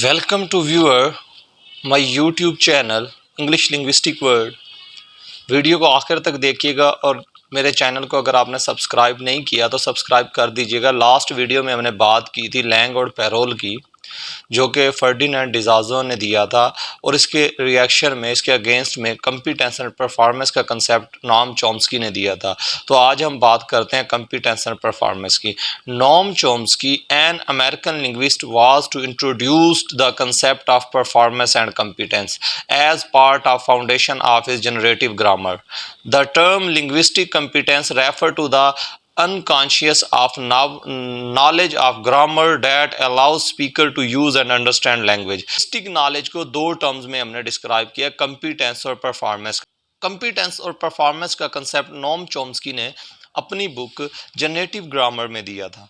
Welcome to viewer my YouTube channel English Linguistic Word। Video को आखिर तक देखिएगा और मेरे चैनल को अगर आपने सब्सक्राइब नहीं किया तो सब्सक्राइब कर दीजिएगा। लास्ट वीडियो में हमने बात की थी लैंग और पैरोल की, जो कि फर्डिनेंड डिजाजो ने दिया था, और इसके रिएक्शन में, इसके अगेंस्ट में कम्पिटेंस एंड परफॉर्मेंस का कंसेप्ट नॉम चॉम्स्की ने दिया था। तो आज हम बात करते हैं कम्पिटेंस एंड परफॉर्मेंस की। Noam Chomsky an American linguist was to introduce the concept of performance and competence as part of foundation of his generative grammar. The term linguistic competence refer to the unconscious of knowledge of grammar that allows speaker to use and understand language. Linguistic knowledge को दो terms में हमने describe किया, competence और performance. Competence और performance का concept Noam Chomsky ने अपनी बुक जनरेटिव ग्रामर में दिया था।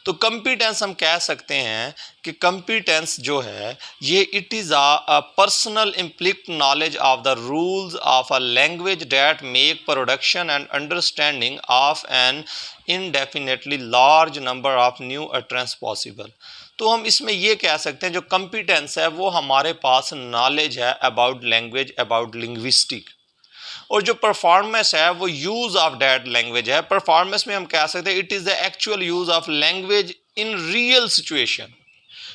तो कंपिटेंस हम कह सकते हैं कि कंपिटेंस जो है ये it is a personal implicit knowledge of the rules of a language that make production and understanding of an indefinitely large number of new utterance possible. तो हम इसमें ये कह सकते हैं जो कंपिटेंस है वो हमारे पास नॉलेज है अबाउट लैंग्वेज, अबाउट लिंग्विस्टिक, और जो परफॉर्मेंस है वो यूज़ ऑफ दैट लैंग्वेज है। परफॉर्मेंस में हम कह सकते हैं it is the actual use of language in real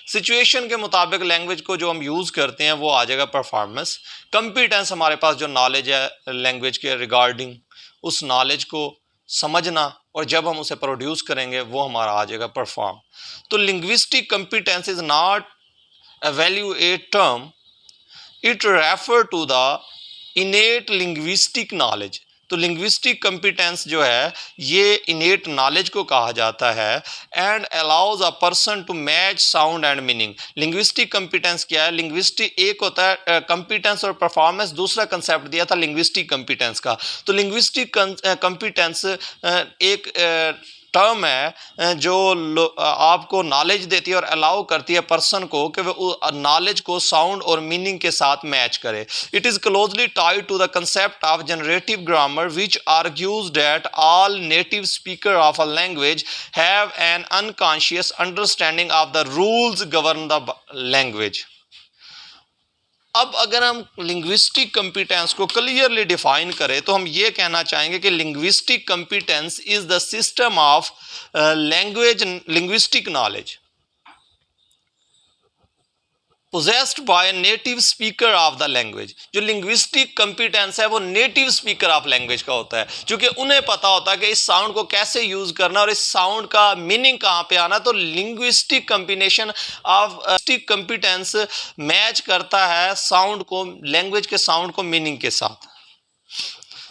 situation के मुताबिक लैंग्वेज को जो हम यूज़ करते हैं वो आ जाएगा परफॉर्मेंस। कंपिटेंस हमारे पास जो नॉलेज है लैंग्वेज के रिगार्डिंग, उस नॉलेज को समझना और जब हम उसे प्रोड्यूस करेंगे वो हमारा आ जाएगा परफॉर्म। तो linguistic competence is not a valuate term, it refer to the innate linguistic knowledge. तो लिंग्विस्टिक कंपिटेंस जो है ये इनेट नॉलेज को कहा जाता है and allows a person to match sound and meaning. Linguistic competence क्या है? लिंग्विस्टिक एक होता है कंपिटेंस और परफॉर्मेंस, दूसरा कंसेप्ट दिया था लिंग्विस्टिक कंपिटेंस का। तो लिंग्विस्टिक कंपिटेंस एक टर्म है जो आपको नॉलेज देती है और अलाउ करती है पर्सन को कि वो नॉलेज को साउंड और मीनिंग के साथ मैच करे। It is closely tied to the concept of generative grammar which argues that all native speaker of a language have an unconscious understanding of the rules govern the language. अब अगर हम linguistic competence को clearly define करें तो हम ये कहना चाहेंगे कि linguistic competence is the system of language linguistic knowledge possessed by a native speaker of the language। जो लिंग्विस्टिक कंपिटेंस है वो नेटिव स्पीकर ऑफ लैंग्वेज का होता है, क्योंकि उन्हें पता होता है कि इस साउंड को कैसे यूज करना और इस साउंड का मीनिंग कहाँ पे आना। तो linguistic combination of competence match करता है साउंड को, लैंग्वेज के साउंड को मीनिंग के साथ।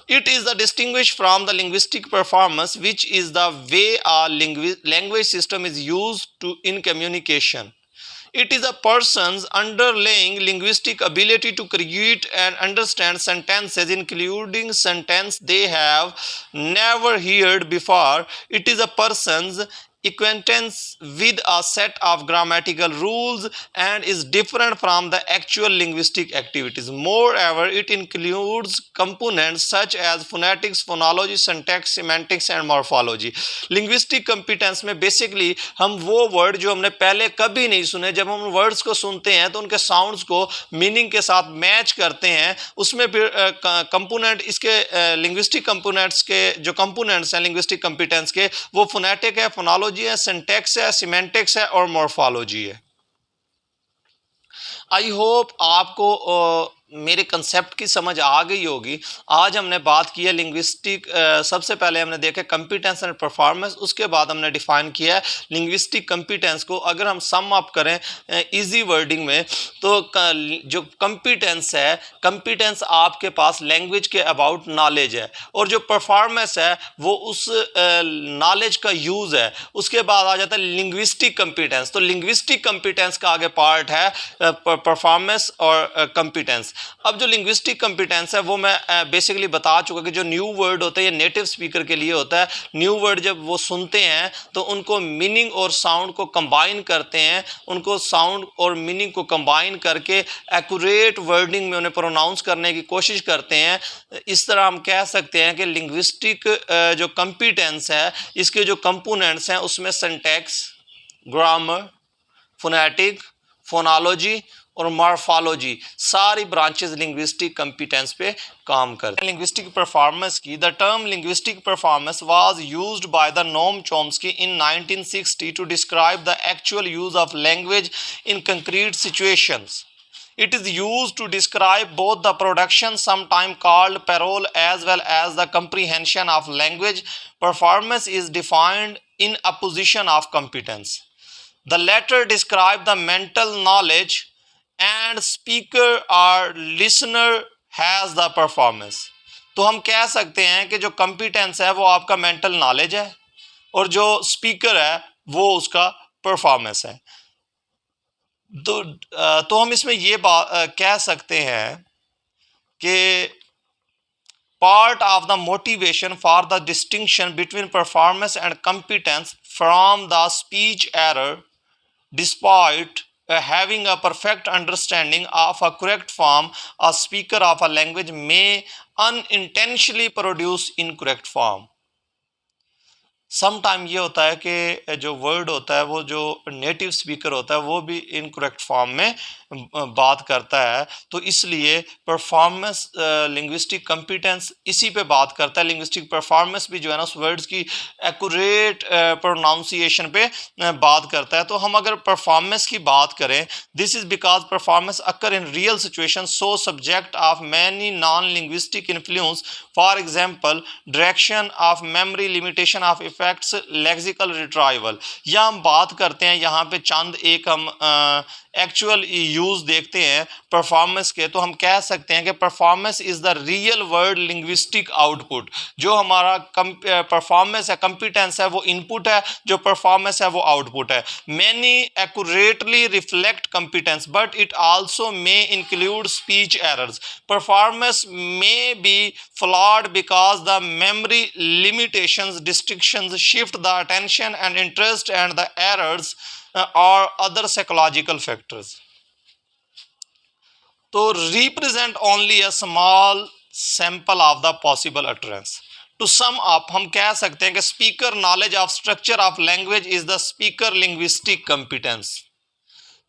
It is the distinguished from the linguistic performance, which is the way a language system is used to in communication. It is a person's underlying linguistic ability to create and understand sentences, including sentence they have never heard before. It is a person's acquaintance with a set of grammatical rules and is different from the actual linguistic activities. Moreover, it includes components such as phonetics, phonology, syntax, semantics and morphology. Linguistic competence में basically हम वो word जो हमने पहले कभी नहीं सुने, जब हम वर्ड्स को सुनते हैं तो उनके साउंड्स को मीनिंग के साथ मैच करते हैं। उसमें फिर कंपोनेंट इसके लिंग्विस्टिक कंपोनेंट्स के जो कंपोनेंट्स हैं लिंग्विस्टिक कंपिटेंस के, वो फोनेटिक है, फोनोलॉजी है, सिंटैक्स है, सिमेंटिक्स है और मॉर्फोलॉजी है। आई होप आपको मेरे कंसेप्ट की समझ आ गई होगी। आज हमने बात की है लिंग्विस्टिक, सबसे पहले हमने देखा कंपिटेंस एंड परफॉर्मेंस, उसके बाद हमने डिफाइन किया है लिंग्विस्टिक कंपिटेंस को। अगर हम सम अप करें इजी वर्डिंग में तो जो कंपिटेंस है, कंपिटेंस आपके पास लैंग्वेज के अबाउट नॉलेज है, और जो परफॉर्मेंस है वो उस नॉलेज का यूज़ है। उसके बाद आ जाता है लिंग्विस्टिक कंपिटेंस। तो लिंग्विस्टिक कंपिटेंस का आगे पार्ट है परफॉर्मेंस और कंपिटेंस। अब जो लिंग्विस्टिक कंपिटेंस है वो मैं बेसिकली बता चुका कि जो न्यू वर्ड होता है ये नेटिव स्पीकर के लिए होता है। न्यू वर्ड जब वो सुनते हैं तो उनको मीनिंग और साउंड को कंबाइन करते हैं, उनको साउंड और मीनिंग को कंबाइन करके एक्यूरेट वर्डिंग में उन्हें प्रोनाउंस करने की कोशिश करते हैं। इस तरह हम कह सकते हैं कि लिंग्विस्टिक जो कंपिटेंस है इसके जो कंपोनेंट्स हैं उसमें सिंटैक्स, ग्रामर, फोनेटिक, फोनोलॉजी और मॉर्फोलॉजी, सारी ब्रांचेस लिंग्विस्टिक कंपिटेंस पे काम करते हैं। लिंग्विस्टिक परफॉर्मेंस की the term linguistic performance was used by the Noam Chomsky in 1960 to describe the actual use of language in concrete situations. It is used to describe both the production, sometimes called parole, as well as the comprehension of language. Performance is defined in a position of competence. The latter describe the mental knowledge and speaker or listener has the performance. तो हम कह सकते हैं कि जो competence है वो आपका mental knowledge है और जो speaker है वो उसका performance है. तो हम इसमें ये कह सकते हैं कि part of the motivation for the distinction between performance and competence from the speech error, despite having a perfect understanding of a correct form, a speaker of a language may unintentionally produce incorrect form. Some time ये होता है कि जो word होता है वो जो native speaker होता है वो भी इनकरेक्ट फॉर्म में बात करता है, तो इसलिए परफॉर्मेंस लिंग्विस्टिक कंपिटेंस इसी पे बात करता है. लिंग्विस्टिक परफॉर्मेंस भी जो है ना उस वर्ड्स की एक्यूरेट प्रोनाउंसिएशन पे बात करता है. तो हम अगर परफॉर्मेंस की बात करें, this is because performance occur in real situation so subject of many non linguistic influence, for example direction of memory, limitation of effects, lexical retrieval. या हम बात करते हैं यहाँ पे चंद एक हम एक्चुअल यूज देखते हैं परफॉर्मेंस के, तो हम कह सकते हैं कि performance is the real word linguistic output. जो हमारा परफॉर्मेंस है, कंपिटेंस है, वो इनपुट है, जो परफॉर्मेंस है वो आउटपुट है. Many accurately reflect competence but it also may include speech errors. Performance may be flawed because the memory limitations, distractions, shift the attention and interest, and the errors or other psychological factors. तो represent only a small sample of the possible utterance. To sum up, हम कह सकते हैं कि speaker knowledge of structure of language is the speaker linguistic competence.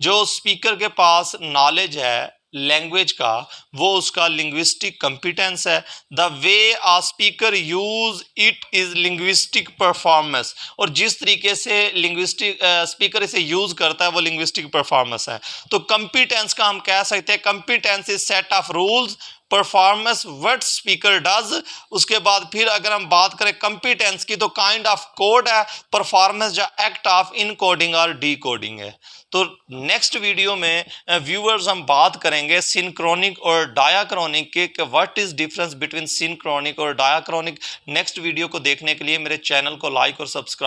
जो speaker के पास knowledge है लैंग्वेज का वो उसका लिंग्विस्टिक कंपिटेंस है. The way a speaker use it is linguistic performance, और जिस तरीके से लिंग्विस्टिक स्पीकर इसे यूज करता है वो लिंग्विस्टिक परफॉर्मेंस है. तो कंपिटेंस का हम कह सकते हैं competence is set of rules, performance what speaker does. उसके बाद फिर अगर हम बात करें कंपिटेंस की तो काइंड ऑफ कोड है, परफॉर्मेंस जो एक्ट ऑफ इनकोडिंग और डीकोडिंग है. तो नेक्स्ट वीडियो में व्यूअर्स हम बात करेंगे सिंक्रोनिक और डायाक्रोनिक के what is difference between synchronic और डायाक्रोनिक. नेक्स्ट वीडियो को देखने के लिए मेरे चैनल को लाइक और सब्सक्राइब